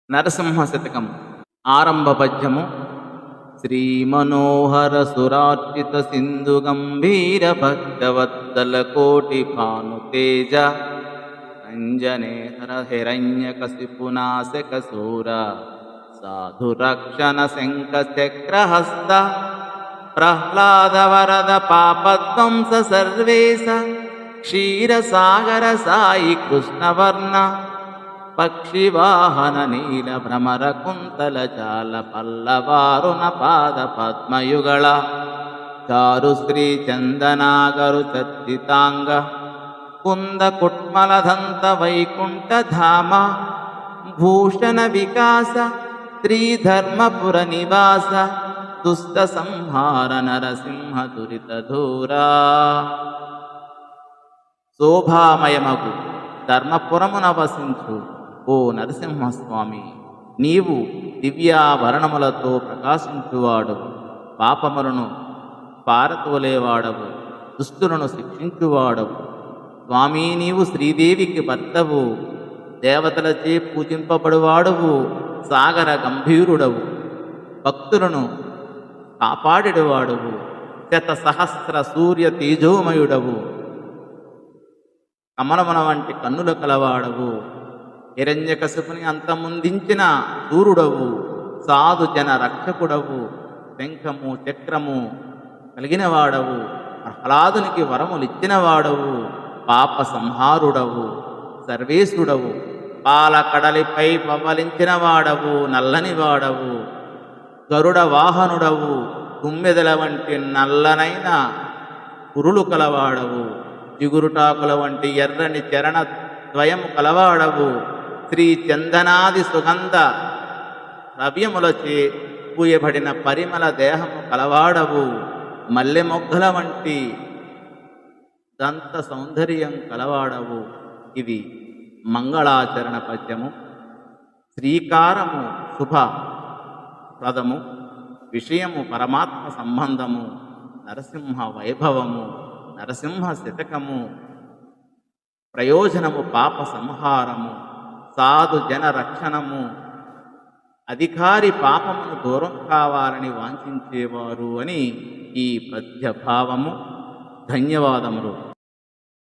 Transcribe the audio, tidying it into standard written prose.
నరసింహ శతకం ఆరంభ పద్యము. శ్రీమనోహర సురార్చిత సింధు గంభీర భక్తవత్సల కోటి భానుతేజ అంజనేహర హిరణ్యకశిపునాశక శూర సాధు రక్షణ శంఖ చక్రహస్త ప్రహ్లాద వరద పాపధ్వంస సర్వేశ క్షీరసాగర సాయి కృష్ణవర్ణ పక్షివాహన నీల భ్రమర కుంతల చాల పల్లవారుణ పాద పద్మయుగళ చారు శ్రీ చందనాగరు చర్చితాంగ కుంద కుట్మలదంత వైకుంఠ ధామ భూషణ వికాస శ్రీధర్మపుర నివాస దుష్ట సంహార నరసింహ దురిత ధూరా. శోభామయమగు ధర్మపురమున వసించు ఓ నరసింహస్వామి, నీవు దివ్యాభరణములతో ప్రకాశించువాడవు, పాపములను పారతోలేవాడవు, దుష్టులను శిక్షించువాడవు. స్వామి, నీవు శ్రీదేవికి భర్తవు, దేవతలచే పూజింపబడువాడవు, సాగర గంభీరుడవు, భక్తులను కాపాడెడువాడవు, శత సహస్ర సూర్య తేజోమయుడవు, కమలమున వంటి కన్నుల కలవాడవు, హిరణ్యకశిపుని అంతమొందించిన సూర్యుడవు, సాధు జన రక్షకుడవు, శంఖము చక్రము కలిగినవాడవు, ప్రహ్లాదునికి వరములిచ్చినవాడవు, పాప సంహారుడవు, సర్వేశ్వరుడవు, పాలకడలిపై పవలించినవాడవు, నల్లనివాడవు, గరుడ వాహనుడవు, తుమ్మెదల వంటి నల్లనైన కురులు కలవాడవు, చిగురుటాకుల వంటి ఎర్రని చరణ ద్వయము కలవాడవు, శ్రీ చందనాది సుగంధ ద్రవ్యములచే పూయబడిన పరిమళ దేహము కలవాడవు, మల్లె మొగ్గల వంటి దంత సౌందర్యం కలవాడవు. ఇది మంగళాచరణ పద్యము. శ్రీకారము శుభ ప్రదము, విషయము పరమాత్మ సంబంధము, నరసింహ వైభవము, నరసింహ శతకము. ప్రయోజనము పాప సంహారము, సాధు జన రక్షణము, అధికారి పాపమును దూరం కావాలని వాంఛించేవారు అని ఈ పద్యభావము. ధన్యవాదములు.